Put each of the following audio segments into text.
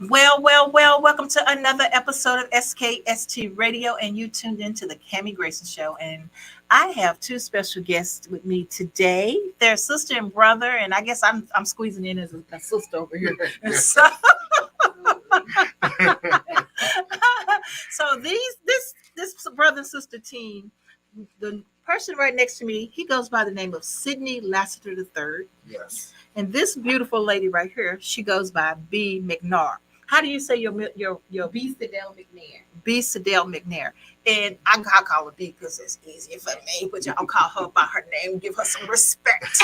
Well, welcome to another episode of SKST Radio, and you tuned into the Kami Grayson Show. And I have two special guests with me today. They're sister and brother, and I guess I'm squeezing in as a sister over here. So, so this brother and sister team, the person right next to me, he goes by the name of Sidney Lassiter III. Yes. And this beautiful lady right here, she goes by B. McNair. How do you say your B. Sydell McNair? B. Sydell McNair. And I call her B because it's easier for me, but y'all call her by her name, give her some respect.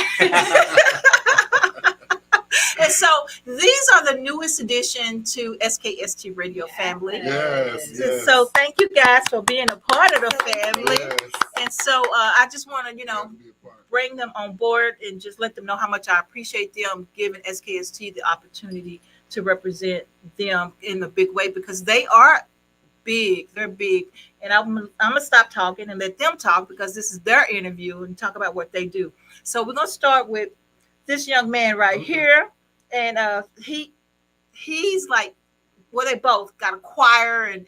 And so these are the newest addition to SKST Radio family. Yes. So thank you guys for being a part of the family. Yes. And so I just want to, bring them on board and just let them know how much I appreciate them giving SKST the opportunity to represent them in a big way, because they are big. They're big. And I'm going to stop talking and let them talk, because this is their interview, and talk about what they do. So we're going to start with this young man right here. And he's like, well, they both got a choir and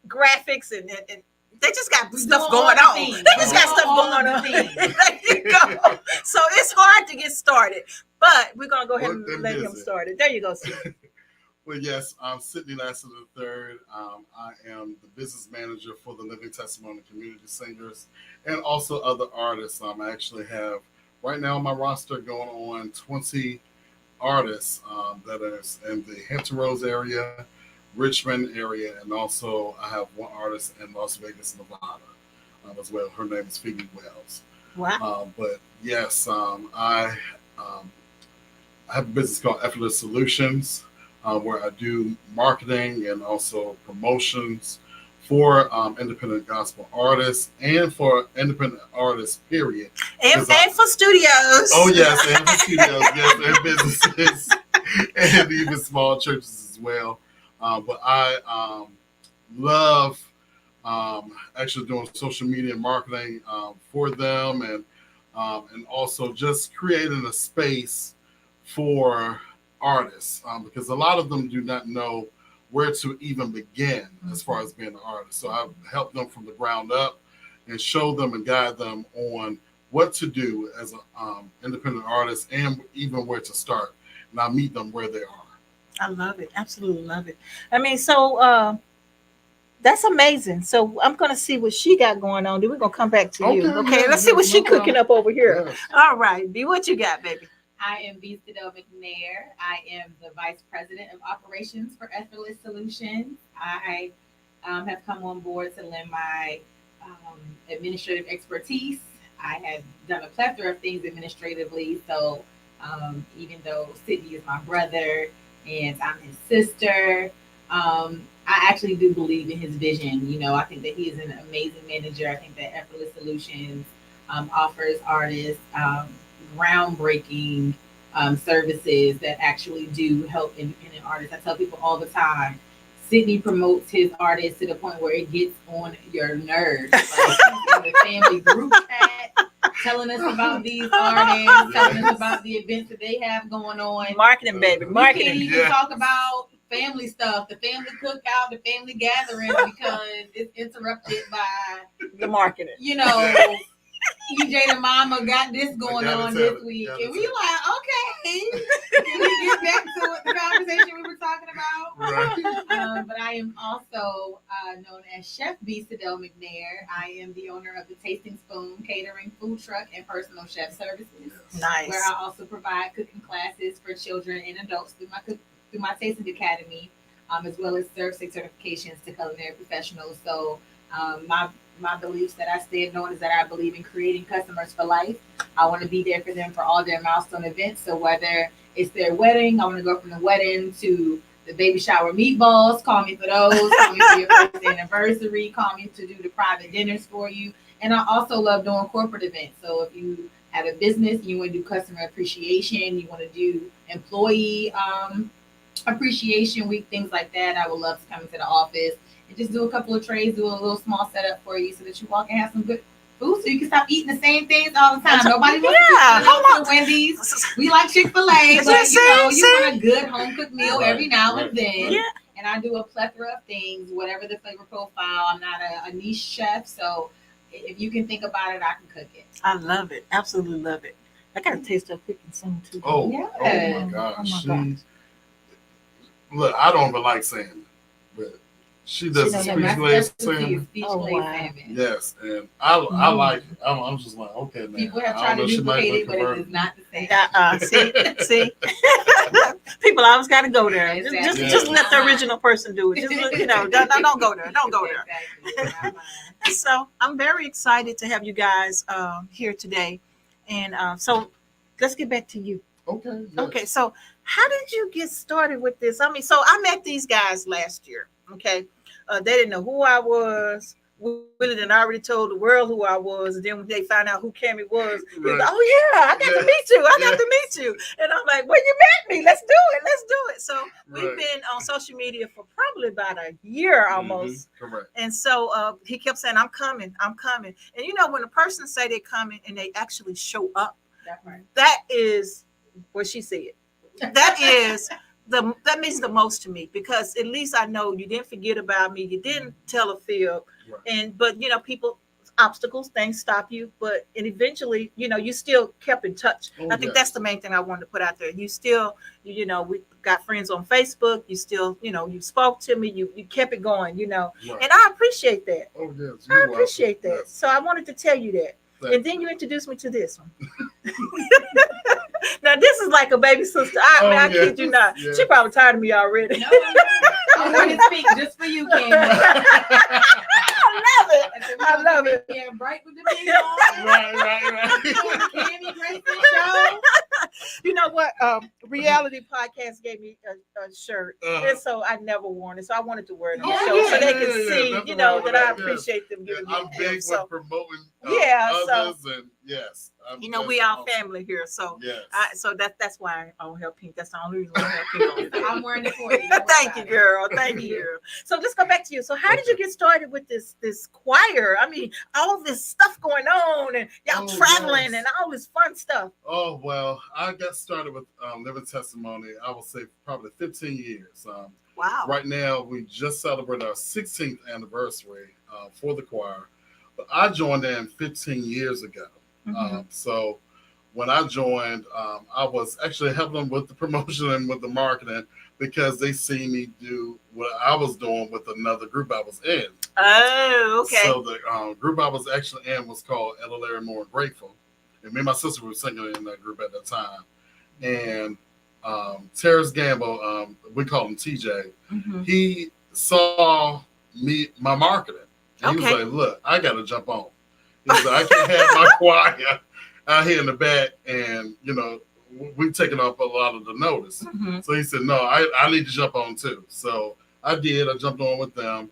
graphics and they just got stuff going on. They just got stuff going on. There you go. So it's hard to get started, but we're going to go ahead and let him start it. There you go, Sidney. Well, yes, I'm Sidney Lassiter III. I am the business manager for the Living Testimony Community Singers and also other artists. I actually have, right now on my roster, going on 20 artists that is in the Hampton Roads area, Richmond area, and also I have one artist in Las Vegas, Nevada, as well. Her name is Phoebe Wells. Wow. But yes, I have a business called Effortless Solutions, where I do marketing and also promotions for independent gospel artists and for independent artists, period. And for studios. Oh, yes, and for studios, yes, and businesses, and even small churches as well. But I love actually doing social media marketing for them, and also just creating a space for artists, because a lot of them do not know where to even begin as far as being an artist. So I help them from the ground up and show them and guide them on what to do as an independent artist and even where to start. And I meet them where they are. I love it. Absolutely love it. I mean, so that's amazing. So I'm going to see what she got going on. Then we're going to come back to you. Okay, let's see what she cooking up over here. Yes. All right, B, what you got, baby? I am B. Sydell McNair. I am the Vice President of Operations for Effortless Solutions. I have come on board to lend my administrative expertise. I have done a plethora of things administratively. So even though Sidney is my brother and I'm his sister, I actually do believe in his vision. I think that he is an amazing manager. I think that Effortless Solutions offers artists groundbreaking services that actually do help independent artists. I tell people all the time, Sidney promotes his artists to the point where it gets on your nerves. Like, he's in the family group chat, telling us about these artists, telling us about the events that they have going on. Marketing, baby. Marketing. We can't even talk about family stuff, the family cookout, the family gathering, because it's interrupted by The marketing. EJ the mama got this going on this week. And we like, okay, can we get back to the conversation we were talking about? Right. But I am also known as Chef B. Sydell McNair. I am the owner of the Tasting Spoon catering, food truck, and personal chef services. Nice. Where I also provide cooking classes for children and adults through my Tasting Academy, as well as serve 6 certifications to culinary professionals. So my beliefs that I stand on is that I believe in creating customers for life. I want to be there for them for all their milestone events. So whether it's their wedding, I want to go from the wedding to the baby shower meatballs. Call me for those. Call me for your first anniversary. Call me to do the private dinners for you. And I also love doing corporate events. So if you have a business, you want to do customer appreciation, you want to do employee appreciation week, things like that, I would love to come into the office and just do a couple of trades, do a little small setup for you so that you walk and have some good food so you can stop eating the same things all the time. Nobody wants Yeah, to how go long? to Wendy's. We like Chick-fil-A, but you want a good home cooked meal every now and then. Yeah. And I do a plethora of things, whatever the flavor profile. I'm not a niche chef, so if you can think about it, I can cook it. I love it. Absolutely love it. I got to taste her cooking soon too. Oh, Yes. oh my gosh. Oh my gosh. Look, I don't even like saying it, but she does the She speech does glazed Speech salmon. Oh, glazed wow. salmon. Yes, and I like it. I'm just like, okay, man. People have I tried don't to know, she might duplicate be it, but it converted. is not the same. See. People always got to go there. Exactly. Just let the original person do it. Just don't go there. Don't go there. Exactly. So I'm very excited to have you guys here today, and so let's get back to you. Okay. Yes. Okay, so how did you get started with this? I mean, so I met these guys last year. Okay, they didn't know who I was. Willie done already told the world who I was, and then when they found out who Kami was, he was like, "Oh yeah, I got to meet you. I got to meet you." And I'm like, "Well, you met me. Let's do it. Let's do it." So we've been on social media for probably about a year almost. Correct. And so he kept saying, "I'm coming. I'm coming." And you know, when a person say they're coming and they actually show up, that is what she said. That is that means the most to me, because at least I know you didn't forget about me. You didn't tell a fib, but you know, people, obstacles, things stop you, and eventually, you know, you still kept in touch. I think that's the main thing I wanted to put out there. You still, you know, we got friends on Facebook. You still, you know, you spoke to me. You kept it going, you know, and I appreciate that. Oh yes, I appreciate that. Yes. So I wanted to tell you that. And then you introduced me to this one. Now this is like a baby sister. I kid you not. Yes. She probably tired of me already. No, I want to speak just for you, Kami. I love it. Yeah, bright with the big on. Right. Kami Grayson Show. You know what? Reality Podcast gave me a shirt, and so I never worn it. So I wanted to wear it on the show so they can see, you know, that I appreciate them giving me I'm big gifts. So with promoting so others, and yes, you know, we all family here. So yes. So that's why I don't have pink. That's the only reason I have pink on today. I'm wearing it for you. Thank you, girl. Thank you, girl. So let's go back to you. So how did you get started with this choir? I mean, all this stuff going on, and y'all traveling, and all this fun stuff. Oh well, I got started with Living Testimony. I would say probably 15 years. Wow. Right now, we just celebrated our 16th anniversary for the choir, but I joined in 15 years ago. Mm-hmm. So when I joined, I was actually helping them with the promotion and with the marketing, because they see me do what I was doing with another group I was in. Oh, okay. So the group I was actually in was called Ella Larry Moore and Grateful. And me and my sister were singing in that group at that time. And Terrence Gamble, we call him TJ, he saw my marketing. And he was like, "Look, I got to jump on." He was like, "I can't have my choir out here in the back, and, you know, we've taken up a lot of the notice." So he said, "No, I need to jump on too." So I did. I jumped on with them.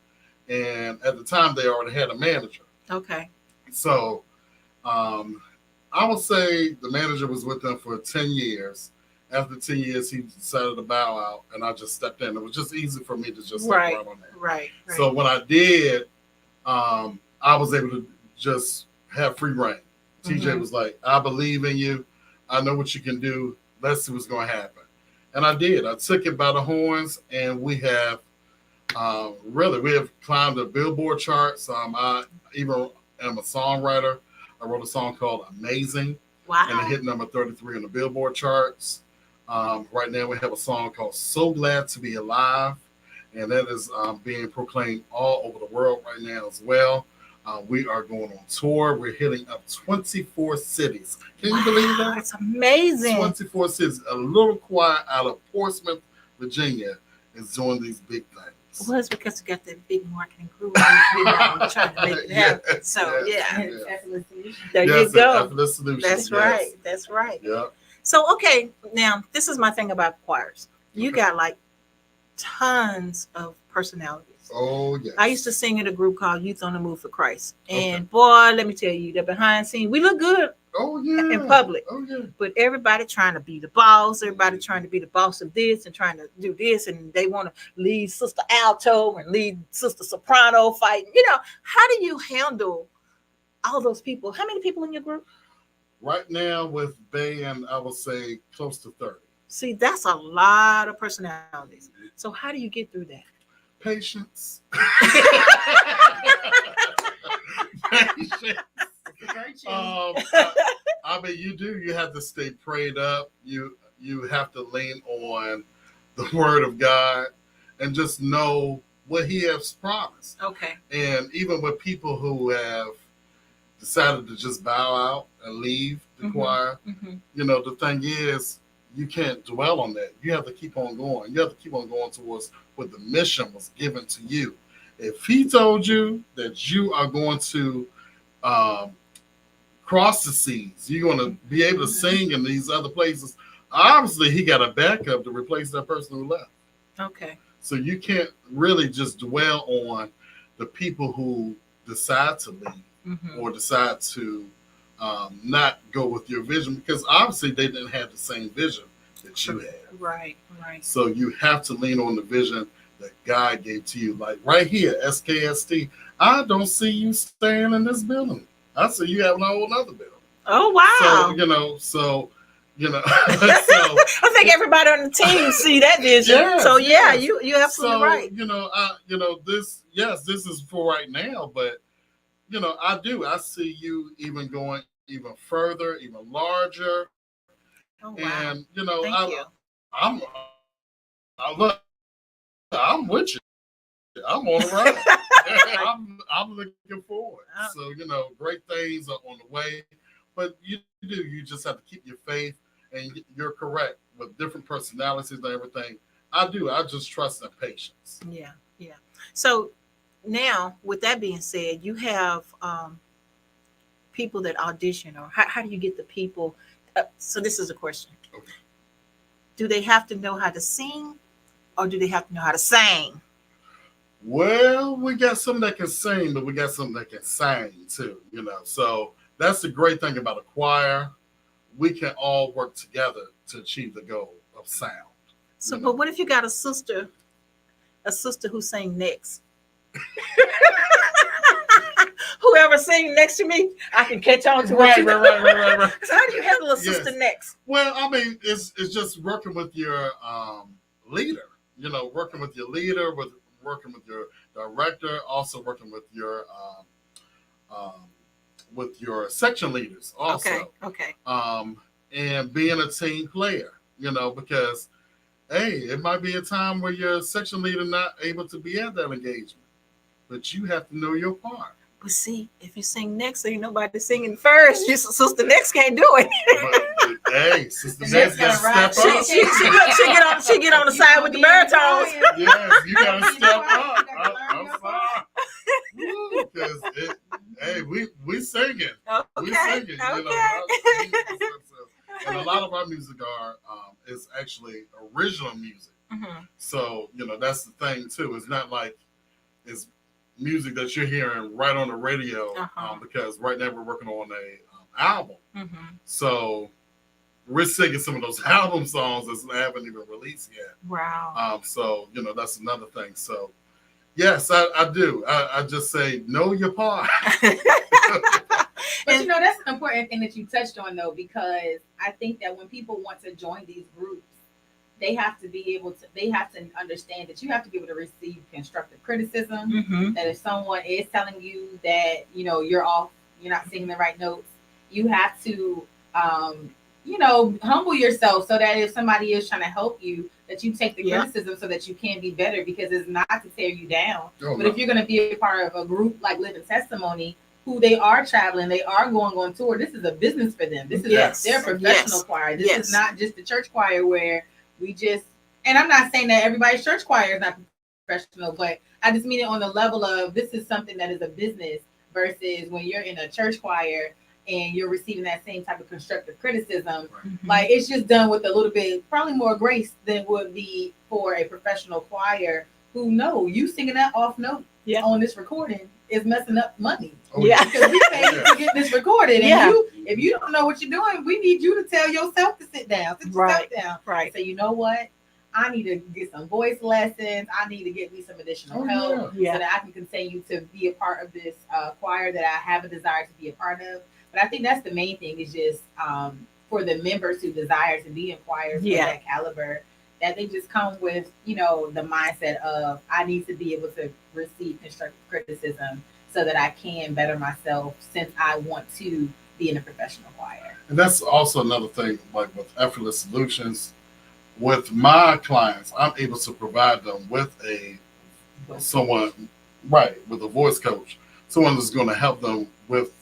And at the time, they already had a manager. Okay. So I would say the manager was with them for 10 years. After 10 years, he decided to bow out, and I just stepped in. It was just easy for me to just step right on that. Right. So when I did, I was able to just have free reign. TJ was like, "I believe in you. I know what you can do. Let's see what's going to happen." And I did. I took it by the horns, and we have we have climbed the Billboard charts. I even am a songwriter. I wrote a song called "Amazing." Wow. And it hit number 33 on the Billboard charts. Right now we have a song called "So Glad to Be Alive," and that is being proclaimed all over the world right now as well. We are going on tour. We're hitting up 24 cities. Can you believe that? It's amazing. 24 cities. A little choir out of Portsmouth, Virginia is doing these big things. Well, it's because you got that big marketing group trying to make it happen. So, there you go. That's right. That's right. Yeah. So, okay, now this is my thing about choirs. You got like tons of personalities. Oh, yes. I used to sing in a group called Youth on the Move for Christ. And boy, let me tell you, the behind scenes, we look good in public. Oh, yeah. But everybody trying to be the boss, everybody trying to be the boss of this and trying to do this. And they want to lead Sister Alto and lead Sister Soprano fighting. You know, how do you handle all those people. How many people in your group? Right now with band, I would say close to 30. See, that's a lot of personalities. So how do you get through that? Patience. Patience. I mean, you have to stay prayed up. You have to lean on the word of God and just know what he has promised. Okay. And even with people who have decided to just bow out and leave the choir, the thing is, you can't dwell on that. You have to keep on going. You have to keep on going towards what the mission was given to you. If he told you that you are going to cross the seas, you're going to be able to sing in these other places, obviously he got a backup to replace that person who left. Okay. So you can't really just dwell on the people who decide to leave or decide to not go with your vision, because obviously they didn't have the same vision that you had. Right. So you have to lean on the vision that God gave to you. Like right here, SKST, I don't see you staying in this building. I see you having a whole other building. Oh, wow. So, I think everybody on the team see that vision. Yes, so yeah, yes. you absolutely right. This is for right now, but I see you even going even further, even larger. Oh, wow. And Thank you. I'm with you. I'm on the ride. I'm looking forward. So great things are on the way, but you just have to keep your faith. And you're correct with different personalities and everything. I just trust and patience. Yeah. So now, with that being said, you have people that audition, or how do you get the people? So this is a question. Okay. Do they have to know how to sing, or do they have to know how to sing? Well, we got some that can sing, but we got some that can sing too. So that's the great thing about a choir. We can all work together to achieve the goal of sound. So, but what if you got a sister who sang next? Whoever sing next to me, I can catch on to what right. So how do you handle a sister next? Well, I mean, it's just working with your leader. Working with your leader, working with your director, also working with your section leaders also. Okay. And being a team player, because it might be a time where your section leader not able to be at that engagement, but you have to know your part. But see, if you sing next, ain't nobody singing first. Your sister next can't do it. But, sister next got to step up. She get on the side with the baritones. Yes, you got to step up. I'm sorry. Because we singing. We singing. And a lot of our music is actually original music. So that's the thing too. It's not like it's music that you're hearing right on the radio, because right now we're working on a album. So we're singing some of those album songs that haven't even released yet. Wow. So that's another thing. So yes, I do. I just say know your part. But that's an important thing that you touched on though, because I think that when people want to join these groups, they have to understand that you have to be able to receive constructive criticism. That if someone is telling you that, you're off, you're not singing the right notes, you have to, humble yourself so that if somebody is trying to help you, that you take the criticism so that you can be better, because it's not to tear you down. But if you're going to be a part of a group like Living Testimony, who they are traveling, they are going on tour. This is a business for them. This is their professional choir. This is not just the church choir where we just, and I'm not saying that everybody's church choir is not professional, but I just mean it on the level of this is something that is a business versus when you're in a church choir and you're receiving that same type of constructive criticism. Like it's just done with a little bit, probably more grace than would be for a professional choir who know you singing that off note on this recording is messing up money. Because we pay to get this recorded. And if you don't know what you're doing, we need you to tell yourself to sit down. Sit yourself down. Right. So you know what? I need to get some voice lessons. I need to get me some additional help so that I can continue to be a part of this choir that I have a desire to be a part of. But I think that's the main thing is just for the members who desire to be in choirs of that caliber, that they just come with, the mindset of I need to be able to receive constructive criticism so that I can better myself since I want to be in a professional choir. And that's also another thing, like with Effortless Solutions, with my clients, I'm able to provide them with someone, with a voice coach, someone that's going to help them with,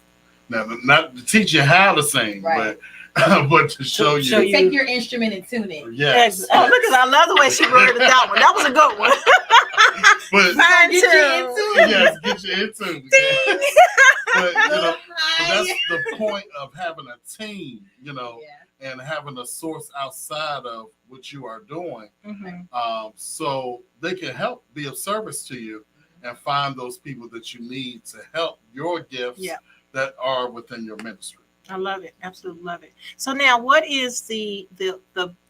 now not to teach you how to sing, but to show you. Take your instrument and tune it. Yes. Oh, look at I love the way she worded that one. That was a good one. But get you into it. But that's the point of having a team, and having a source outside of what you are doing, so they can help be of service to you and find those people that you need to help your gifts that are within your ministry. I love it. Absolutely love it. So now, what is the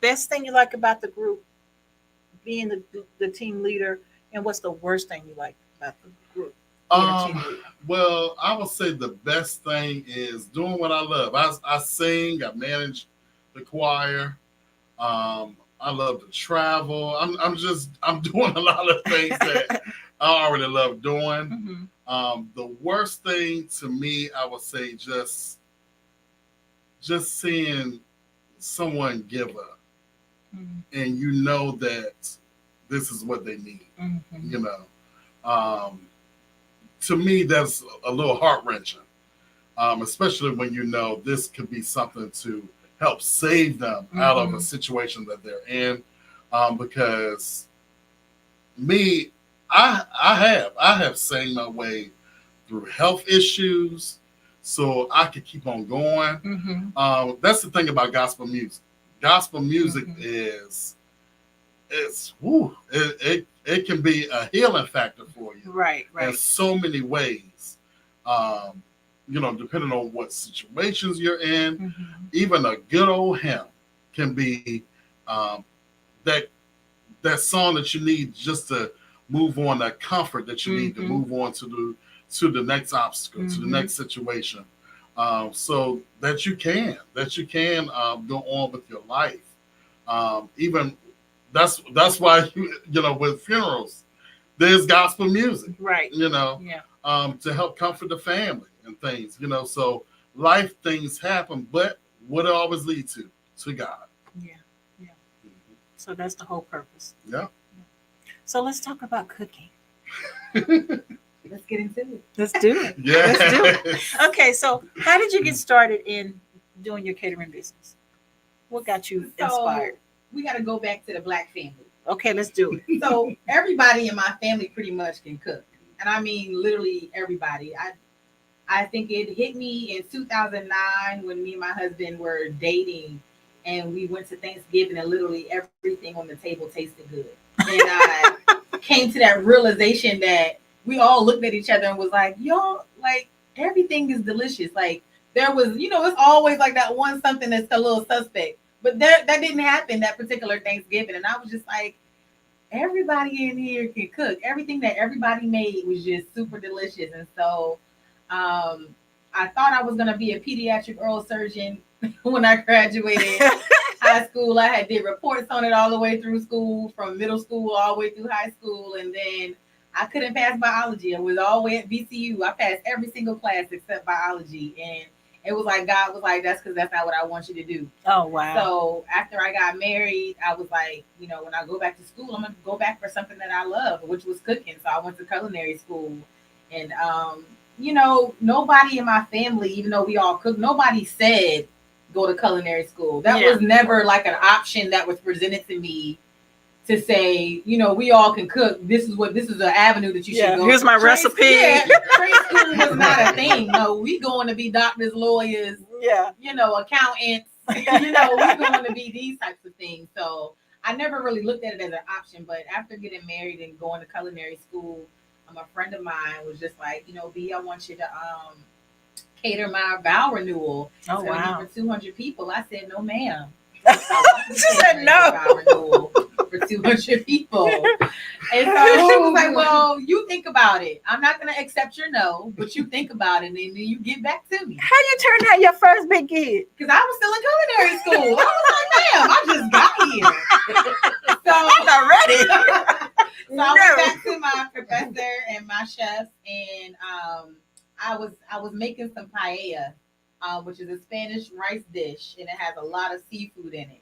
best thing you like about the group, being the team leader, and what's the worst thing you like about the group? Well, I would say the best thing is doing what I love. I sing. I manage the choir. I love to travel. I'm doing a lot of things that I already love doing. The worst thing to me, I would say, just seeing someone give up, and that this is what they need. To me, that's a little heart-wrenching, especially when this could be something to help save them out of a situation that they're in. Because me, I have sang my way through health issues so I could keep on going. That's the thing about gospel music. Gospel music it can be a healing factor for you. Right. In so many ways. Depending on what situations you're in, even a good old hymn can be that song that you need just to move on, that comfort that you need to move on to the next obstacle, to the next situation, so that you can go on with your life. Even that's why with funerals, there's gospel music, to help comfort the family and things, so life things happen, but what it always lead to God. So that's the whole purpose. So let's talk about cooking. Let's get into it. Let's do it. Let's do it. Okay, so how did you get started in doing your catering business? What got you inspired? We got to go back to the Black family. Okay, let's do it. So everybody in my family pretty much can cook. And I mean, literally everybody. I think it hit me in 2009 when me and my husband were dating, and we went to Thanksgiving, and literally everything on the table tasted good. And I came to that realization that we all looked at each other and was like, yo, like everything is delicious. Like there was, it's always like that one something that's a little suspect. But that didn't happen that particular Thanksgiving. And I was just like, everybody in here can cook. Everything that everybody made was just super delicious. And so I thought I was going to be a pediatric oral surgeon when I graduated high school. I did reports on it all the way through school, from middle school all the way through high school. And then I couldn't pass biology. I was all the way at VCU. I passed every single class except biology. And it was like, God was like, that's because that's not what I want you to do. Oh, wow. So after I got married, I was like, when I go back to school, I'm going to go back for something that I love, which was cooking. So I went to culinary school. And, nobody in my family, even though we all cook, nobody said go to culinary school. That was never like an option that was presented to me to say, we all can cook. This is an avenue that you should go. Here's my recipe. Trade school was not a thing. No, we going to be doctors, lawyers, accountants. We going to be these types of things. So I never really looked at it as an option. But after getting married and going to culinary school, a friend of mine was just like, B, I want you to cater my vow renewal. Oh, wow. For 200 people. I said, no, ma'am. She said no. Vow renewal for for 200 people. And so she was like, well, you think about it. I'm not going to accept your no, but you think about it and then you get back to me. How you turned out your first big gig? Because I was still in culinary school. I was like, damn, I just got here. So I'm not ready. So I went back to my professor and my chefs, and I was making some paella, which is a Spanish rice dish, and it has a lot of seafood in it.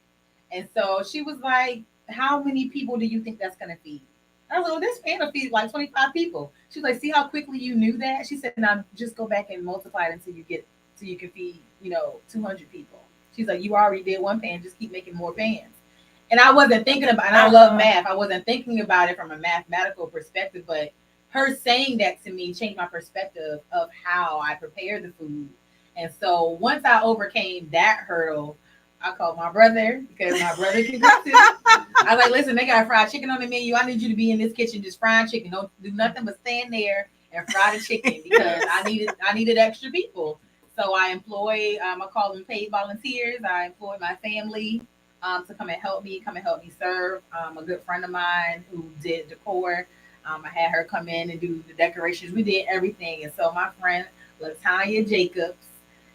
And so she was like, "How many people do you think that's gonna feed?" I was like, "Well, this pan will feed like 25 people." She was like, "See how quickly you knew that?" She said, "Now just go back and multiply it until you can feed 200 people." She's like, "You already did one pan, just keep making more pans." And I wasn't thinking about, and I love math. I wasn't thinking about it from a mathematical perspective, but her saying that to me changed my perspective of how I prepare the food. And so once I overcame that hurdle, I called my brother because my brother can cook too. I was like, listen, they got fried chicken on the menu. I need you to be in this kitchen just frying chicken. Don't do nothing but stand there and fry the chicken because I needed extra people. So I employed, I call them paid volunteers. I employed my family to come and help me serve. A good friend of mine who did decor. I had her come in and do the decorations. We did everything. And so my friend LaTanya Jacobs,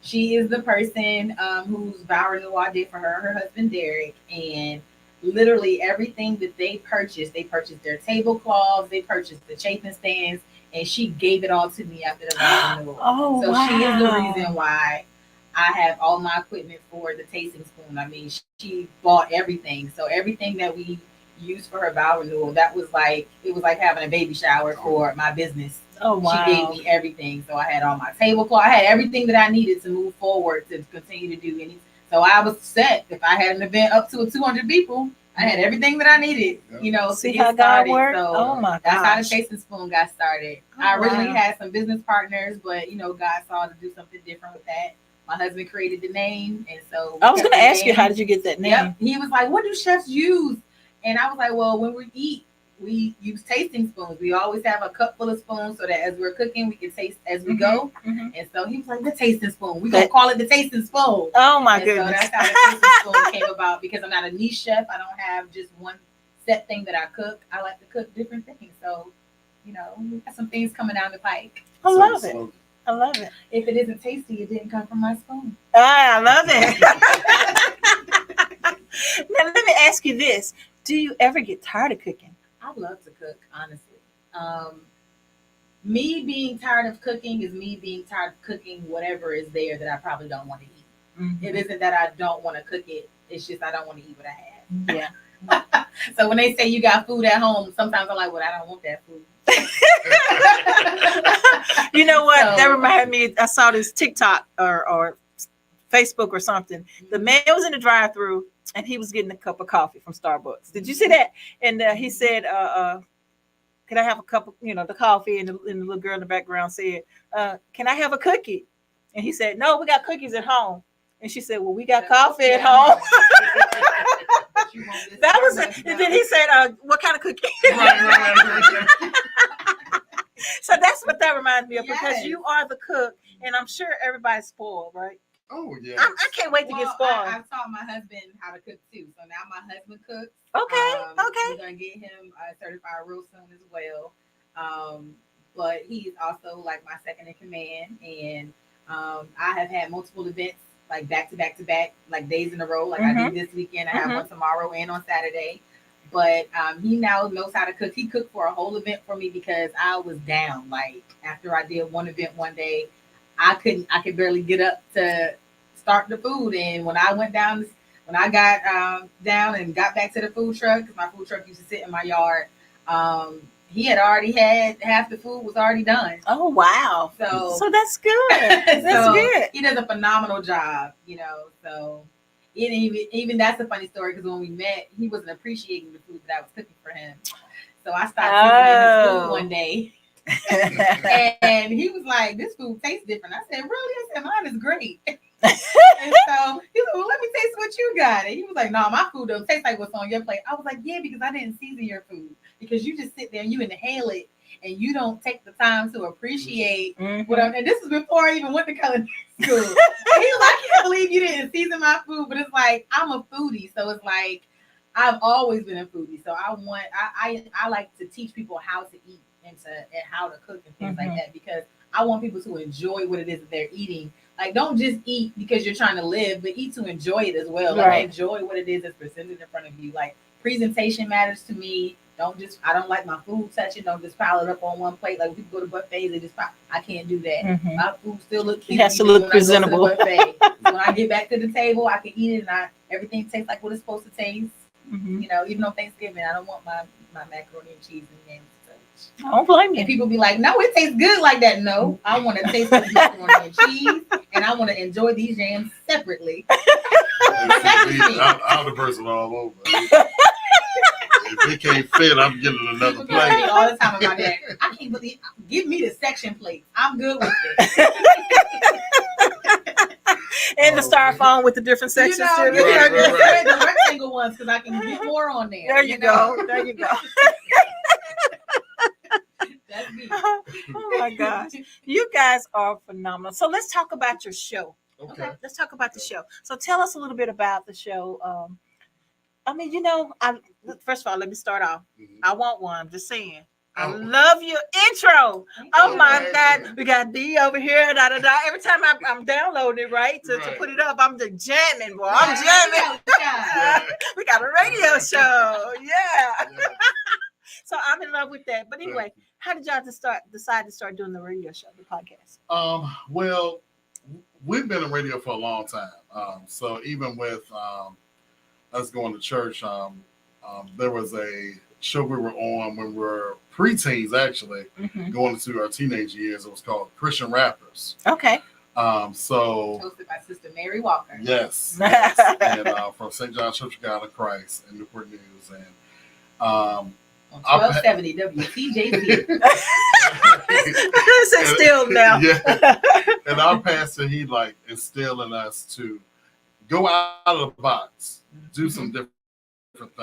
she is the person whose vow renewal I did for her husband Derek. And literally everything that they purchased their tablecloths, they purchased the chafing stands, and she gave it all to me after the vow renewal. Oh, so wow. She is the reason why I have all my equipment for the tasting spoon. I mean, she bought everything. So everything that we used for her vow renewal, it was like having a baby shower for my business. Oh, wow. She gave me everything. So I had all my tablecloth. I had everything that I needed to move forward to continue to do any. So I was set. If I had an event up to 200 people, I had everything that I needed, See to get how started. God worked? So oh my gosh. That's how the tasting spoon got started. Oh, I originally had some business partners, but God saw to do something different with that. My husband created the name, and so I was going to ask you, how did you get that name? Yep. He was like, "What do chefs use?" And I was like, "Well, when we eat, we use tasting spoons. We always have a cup full of spoons so that as we're cooking, we can taste as we go." Mm-hmm. And so he was like, "The tasting spoon. We're gonna call it the tasting spoon." Oh my goodness! So that's how the tasting spoon came about. Because I'm not a niche chef. I don't have just one set thing that I cook. I like to cook different things. So, we got some things coming down the pike. I love it. I love it. If it isn't tasty, it didn't come from my spoon. I love it. Now let me ask you this: do you ever get tired of cooking? I love to cook, honestly. Me being tired of cooking is me being tired of cooking whatever is there that I probably don't want to eat. Mm-hmm. It isn't that I don't want to cook it. It's just I don't want to eat what I have. Yeah. So when they say you got food at home, sometimes I'm like, well, I don't want that food. You know what? That reminded me. I saw this TikTok or Facebook or something. The man was in the drive-thru and he was getting a cup of coffee from Starbucks. Did you see that? And he said, "Can I have a cup of the coffee?" And the little girl in the background said, "Can I have a cookie?" And he said, "No, we got cookies at home." And she said, "Well, we got coffee at home." That was it. And then he said, "What kind of cookie?" Right. So that's what that reminds me of, because you are the cook, and I'm sure everybody's spoiled, right? Oh yeah. I can't wait to get spoiled. I've taught my husband how to cook too, so now my husband cooks. Okay. We're gonna get him certified real soon as well. But he's also like my second in command, and I have had multiple events like back to back, like days in a row. Like I did this weekend. I have one tomorrow and on Saturday. But he now knows how to cook. He cooked for a whole event for me because I was down. Like after I did one event one day, I could barely get up to start the food. And when I got down and got back to the food truck, because my food truck used to sit in my yard, he had already had half the food was already done. Oh wow! So that's good. That's good. He does a phenomenal job, So even that's a funny story, because when we met, he wasn't appreciating the food that I was cooking for him. So I stopped cooking his food one day. And he was like, "This food tastes different." I said, "Really?" I said, "Mine is great." And so he was like, "Well, let me taste what you got." And he was like, "No, my food doesn't taste like what's on your plate." I was like, "Yeah, because I didn't season your food. Because you just sit there and you inhale it, and you don't take the time to appreciate what I'm." And this is before I even went to culinary school. And he was like, "I can't believe you didn't season my food." But it's like, I'm a foodie, so it's like, I've always been a foodie, so I like to teach people how to eat and how to cook and things like that, because I want people to enjoy what it is that they're eating. Like, don't just eat because you're trying to live, but eat to enjoy it as well. Like, enjoy what it is that's presented in front of you. Like, presentation matters to me. I don't like my food touching. Don't just pile it up on one plate. Like, people go to buffets, I can't do that. My food still look cute. It has to look presentable. So when I get back to the table, I can eat it, and everything tastes like what it's supposed to taste. You know, even on Thanksgiving, I don't want my macaroni and cheese and yams to touch. I don't blame you. And people be like, "No, it tastes good like that." No, I want to taste the macaroni and cheese, and I want to enjoy these yams separately. I'm the person all over. If it can't fit, I'm getting another People plate. tell me all the time about that. I can't believe. Give me the section plate. I'm good with it. And the styrofoam with the different sections. Right. The rectangle ones, because I can get more on there. There you go. There you go. That's me. Oh my gosh. You guys are phenomenal. So let's talk about your show. Okay. Let's talk about the show. So tell us a little bit about the show. I mean, first of all, let me start off. I want one. I'm just saying. I love your intro. Oh my God. We got D over here. Da, da, da. Every time I'm downloading it, right, to put it up, I'm just jamming, boy. I'm jamming. We got a radio show. Yeah. So I'm in love with that. But anyway, how did y'all decide to start doing the radio show, the podcast? Well, we've been in radio for a long time. So even with us going to church, there was a show we were on when we were preteens, actually, going into our teenage years. It was called Christian Rappers. Okay. So hosted by Sister Mary Walker. Yes. And from St. John's Church of God of Christ in Newport News. And on 1270 WTJC. Sit still now. Yeah. And our pastor, he instilled in us to go out of the box, do some different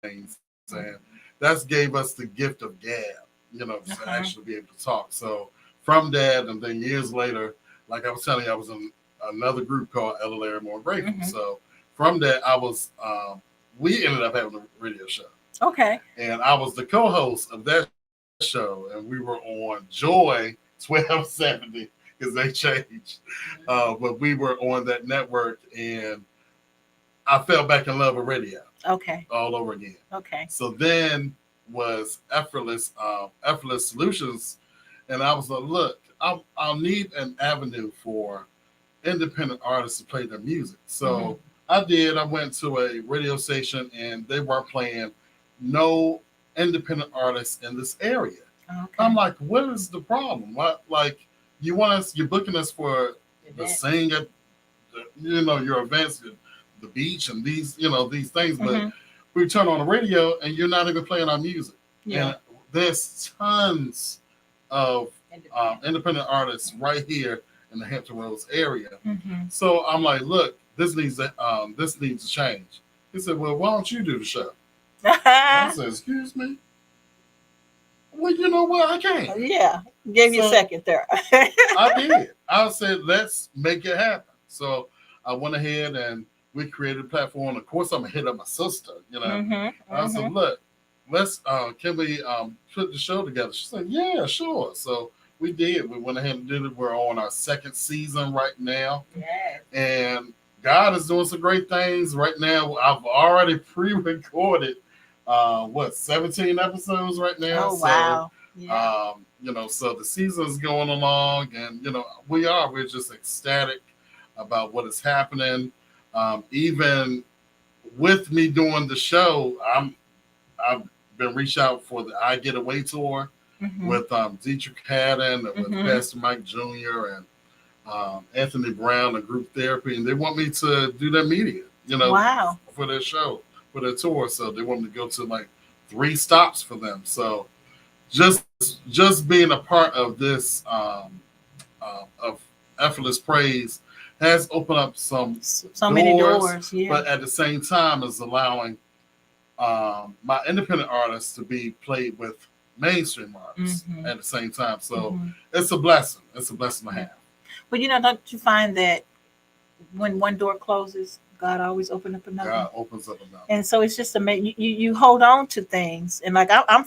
things. And that gave us the gift of gab, to actually be able to talk. So from that, and then years later, like I was telling you, I was in another group called Ella Larry More Grateful. So from that, we ended up having a radio show. Okay. And I was the co-host of that show, and we were on Joy 1270 because they changed. But we were on that network, and I fell back in love with radio. Okay. All over again. Okay. So then was Effortless Solutions, and I was like, look, I'll need an avenue for independent artists to play their music. So I did. I went to a radio station, and they weren't playing no independent artists in this area. Okay. I'm like, what is the problem? Like, you're booking us for the sing at, your events, the beach, and these things, but we turn on the radio and you're not even playing our music. Yeah. And there's tons of independent artists right here in the Hampton Roads area. So I'm like, look, this needs to change. He said, well, why don't you do the show? I said, excuse me? Well, you know what? I can't. Yeah. Gave you a second there. I did. I said, let's make it happen. So I went ahead and we created a platform. Of course, I'm going to hit up my sister, I said, look, let's, can we put the show together? She said, yeah, sure. So we did. We went ahead and did it. We're on our second season right now. Yes. And God is doing some great things right now. I've already pre-recorded 17 episodes right now. Oh, wow. Yeah. So the season's going along, and we're just ecstatic about what is happening. Even with me doing the show, I've been reached out for the I Get Away tour with Dietrich Haddon, with Pastor Mike Jr. and Anthony Brown and Group Therapy, and they want me to do their media, wow, for their show, for their tour. So they want me to go to 3 stops for them. So just being a part of this of Effortless Praise has opened up so many doors, yeah. But at the same time is allowing my independent artists to be played with mainstream artists at the same time. So it's a blessing. It's a blessing to have. But don't you find that when one door closes, God always opened up another. God opens up another. And so it's just amazing. You hold on to things, and like I'm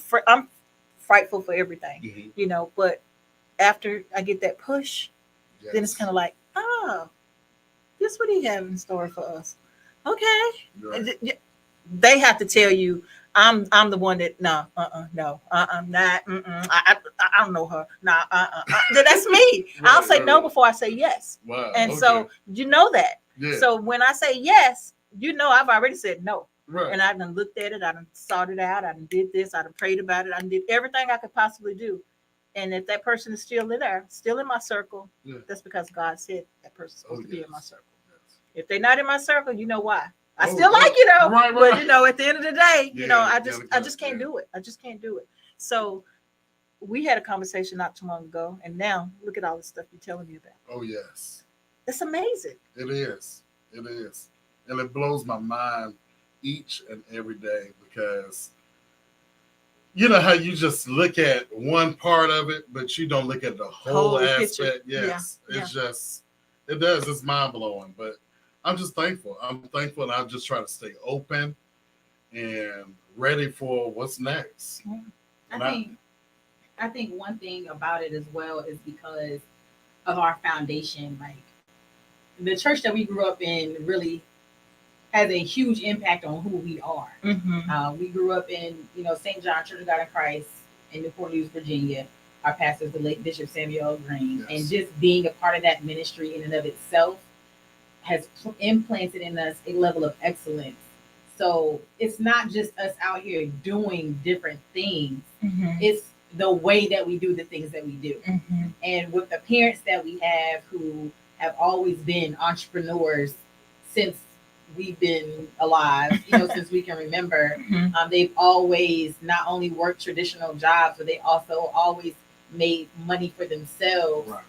frightful for everything, Mhm. you know. But after I get that push, then it's Yes. kind of like, oh, this what he have in store for us. Okay, Right. they have to tell you. I'm the one that no not I don't know her that's me. I'll say no before I say yes, Wow. and Okay. so you know that. Yeah. So when I say yes, you know I've already said no. Right. And I done looked at it, I done sought it out, I done did this, I done prayed about it, I done did everything I could possibly do. And if that person is still there, still in my circle, Yeah. that's because God said that person's supposed to be in my Yes. circle. Yes. If they're not in my circle, you know why. I Oh, still like you though. right, But right. you know, at the end of the day, you know, Yeah, I just can't yeah. do it. I just can't do it. So we had a conversation not too long ago, and now look at all the stuff you're telling me about. Oh yes. It's amazing. It is. It is. And it blows my mind each and every day because you know how you just look at one part of it, but you don't look at the whole picture. aspect. Yes. Yeah, It's just, it does. It's mind blowing. But I'm just thankful. I'm thankful, and I just try to stay open and ready for what's next. I think one thing about it as well is because of our foundation. Like the church that we grew up in really has a huge impact on who we are. Mm-hmm. We grew up in, St. John Church of God in Christ in Newport News, Virginia. Our pastor is the late Bishop Samuel Green. Yes. And just being a part of that ministry in and of itself has implanted in us a level of excellence. So it's not just us out here doing different things. Mm-hmm. It's the way that we do the things that we do. Mm-hmm. And with the parents that we have who have always been entrepreneurs since we've been alive, since we can remember, Mm-hmm. They've always not only worked traditional jobs, but they also always made money for themselves. Right.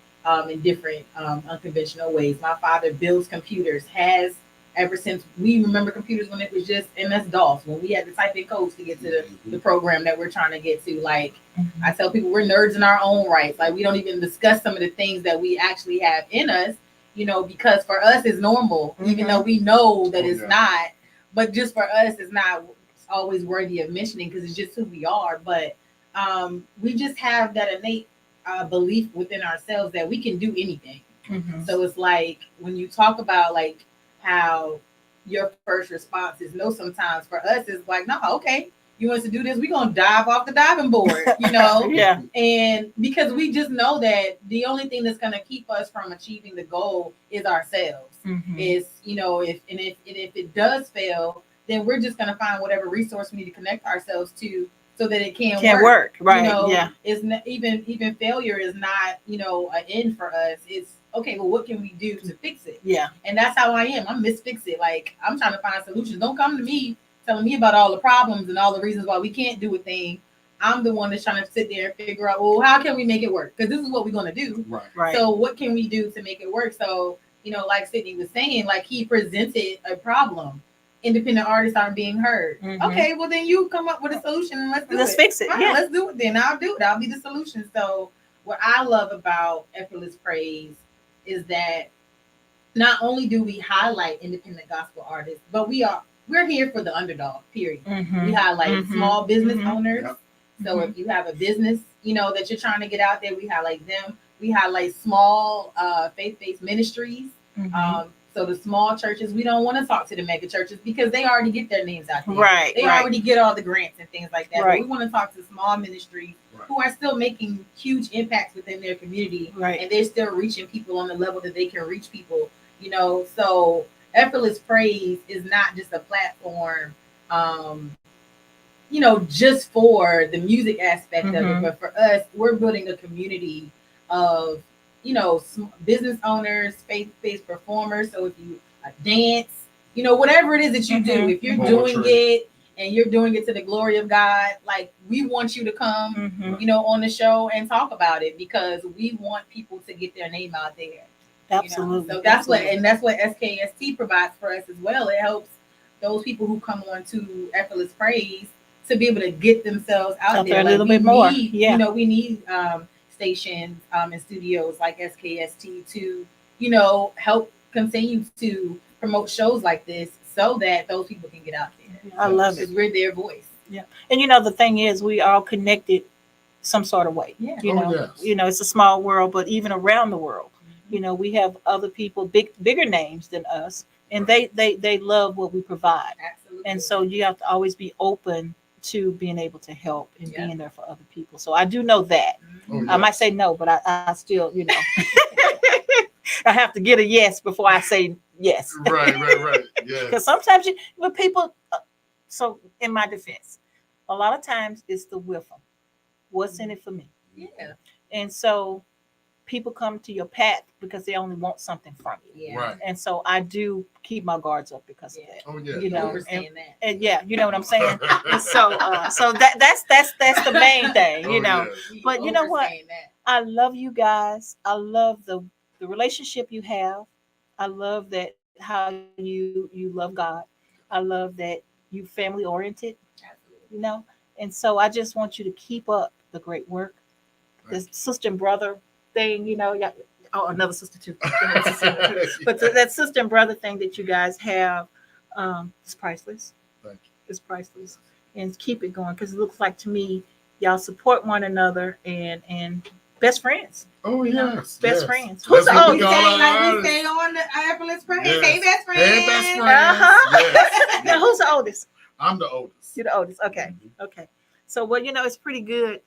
In different unconventional ways. My father builds computers, has ever since we remember computers when it was just MS-DOS, when we had to type in codes to get to the program that we're trying to get to. Like, Mm-hmm. I tell people we're nerds in our own rights. Like, we don't even discuss some of the things that we actually have in us, because for us it's normal, Mm-hmm. even though we know that it's yeah. not. But just for us, it's not always worthy of mentioning because it's just who we are. But we just have that innate belief within ourselves that we can do anything. Mm-hmm. So it's like when you talk about like how your first response is no, sometimes for us it's like, no, okay, you want us to do this, we're gonna dive off the diving board, Yeah. And because we just know that the only thing that's gonna keep us from achieving the goal is ourselves. Mm-hmm. Is if it does fail, then we're just gonna find whatever resource we need to connect ourselves to so that it can work. Right. Yeah. It's not, even failure is not, an end for us. It's okay, well, what can we do to fix it? Yeah. And that's how I am. I'm Miss Fix It. Like, I'm trying to find solutions. Don't come to me telling me about all the problems and all the reasons why we can't do a thing. I'm the one that's trying to sit there and figure out, well, how can we make it work? Because this is what we're going to do. Right. So what can we do to make it work? So, like Sidney was saying, like he presented a problem. Independent artists aren't being heard. Mm-hmm. Okay, well then you come up with a solution and let's fix it. Fine, yeah. Let's do it then. I'll do it. I'll be the solution. So what I love about Effortless Praise is that not only do we highlight independent gospel artists, but we're here for the underdog, period. Mm-hmm. We highlight small business owners. Yep. So if you have a business, that you're trying to get out there, we highlight them. We highlight small faith-based ministries. Mm-hmm. So the small churches, we don't want to talk to the mega churches because they already get their names out there. Right. They already get all the grants and things like that. Right. But we want to talk to small ministries who are still making huge impacts within their community. Right. And they're still reaching people on the level that they can reach people. So Effortless Praise is not just a platform, just for the music aspect of it. But for us, we're building a community of business owners, faith-based performers. So if you dance, whatever it is that you do, if you're doing it and you're doing it to the glory of God, like we want you to come, on the show and talk about it because we want people to get their name out there. Absolutely. So that's what SKST provides for us as well. It helps those people who come on to Effortless Praise to be able to get themselves out there a little bit more. We need stations and studios like SKST to, help continue to promote shows like this so that those people can get out there. I love it. Because we're their voice. And the thing is, we all connected some sort of way. Yeah. Yes. It's a small world, but even around the world, we have other people, bigger names than us, and they love what we provide. Absolutely. And so you have to always be open to being able to help and being there for other people. So I do know that. Oh, I might say no, but I still, I have to get a yes before I say yes. Right. Yeah. Because sometimes when people, so in my defense, a lot of times it's the with them. What's in it for me? Yeah. And so people come to your path because they only want something from you. Yeah. Right. And so I do keep my guards up because of that. Oh yeah. You know, Understand that. And yeah, you know what I'm saying? And so that's the main thing, Oh, yeah. But you know what? Understand that. I love you guys. I love the relationship you have. I love that how you love God. I love that you family oriented, Absolutely. And so I just want you to keep up the great work. This sister and brother thing, another sister too. But that sister and brother thing that you guys have is priceless. Thank you. It's priceless. And keep it going, because it looks like to me y'all support one another and best friends. Oh yes. Best yes. friends. Who's Who's the the We oldest? stay on the Apple Friends. Yes. Hey, best friend. Hey, best friend. Uh-huh. Yes. Now who's the oldest? I'm the oldest. You're the oldest. Okay. Mhm. Okay. So it's pretty good.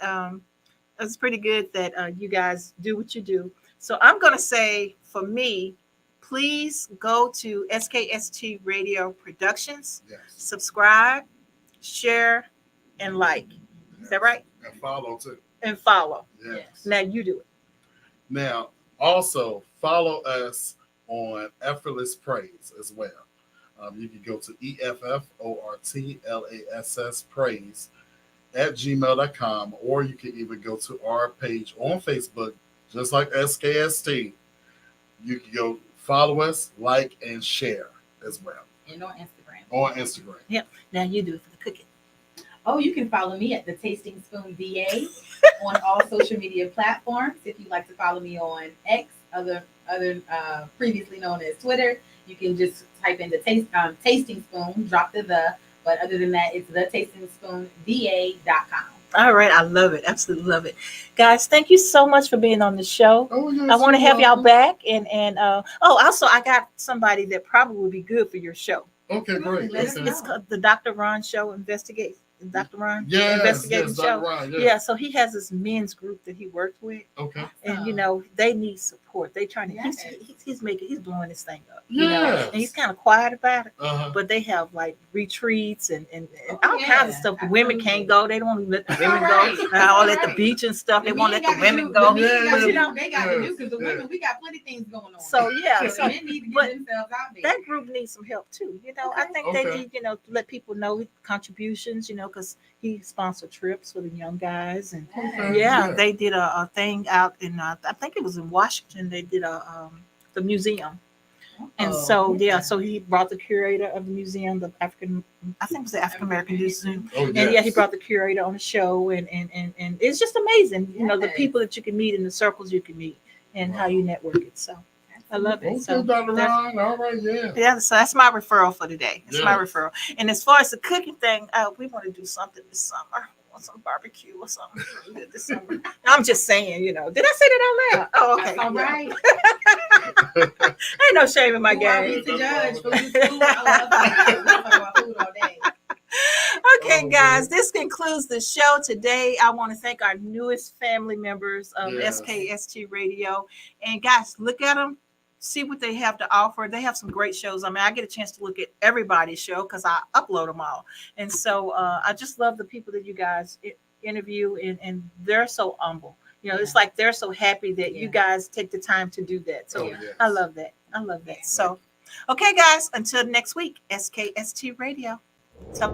It's pretty good that you guys do what you do. So I'm gonna say, for me, please go to SKST Radio Productions, Yes. subscribe, share, and like. Is that right? And follow too. And follow. Yes. Now you do it. Now, also follow us on Effortless Praise as well. You can go to EFFORTLASS Praise at gmail.com, or you can even go to our page on Facebook, just like SKST. You can go follow us, like, and share as well And on Instagram. on Instagram. Now you do it for the cooking. Oh, you can follow me at the Tasting Spoon VA on all social media platforms. If you'd like to follow me on X, other previously known as Twitter, you can just type in the Tasting Spoon, drop the. But other than that, it's thetastingspoonva.com. All right, I love it. Absolutely love it, guys. Thank you so much for being on the show. Oh, yes, I want to you're have y'all welcome. back, and also I got somebody that probably would be good for your show. Okay, great. Let us Okay. know. It's called the Dr. Ron Show Investigate. Dr. Ron Yes, Investigating Dr. Show. Ryan, yes. Yeah, so he has this men's group that he works with, Okay. and they need support. They trying to Yes. he's blowing this thing up. Yes. And he's kind of quiet about it. Uh-huh. But they have like retreats and Oh, all kinds of yeah, stuff. The women absolutely. can't go. They don't want to let the That's women all go. right. They're all That's at the right. beach and stuff. They won't let the women go. go. Yeah, yeah, you know? They got to do, because the Yes, women, we got plenty of things going on. So yeah, So so the men need to but get themselves out there. that group needs some help too. I Okay. think they Okay. need, to let people know contributions, because he sponsored trips for the young guys. And Okay. yeah, they did a thing out in, I think it was in Washington. They did the museum. And so so he brought the curator of the museum, I think it was the African American Museum. Oh, yes. And yeah, he brought the curator on the show, and it's just amazing, the Yes. people that you can meet in the circles you can meet and how you network it. So I love it. Okay, So Dr. Ryan. All right, yeah. yeah, so that's my referral for today. It's my Yes. referral. And as far as the cooking thing, we want to do something this summer. Want some barbecue or something good this summer. I'm just saying, Did I say that out loud? Oh, okay. That's all yeah. right. Ain't no shame in my Who are we game. to judge? Food is food. I love food. We talk about food all day. Okay, Oh, guys, man. this concludes the show today. I want to thank our newest family members of Yes. SKST Radio. And guys, look at them. See what they have to offer. They have some great shows. I mean, I get a chance to look at everybody's show because I upload them all. And so I just love the people that you guys interview, and they're so humble. It's like they're so happy that you guys take the time to do that. So Oh, yes. I love that. I love that. So, okay, guys, until next week, SKST Radio. So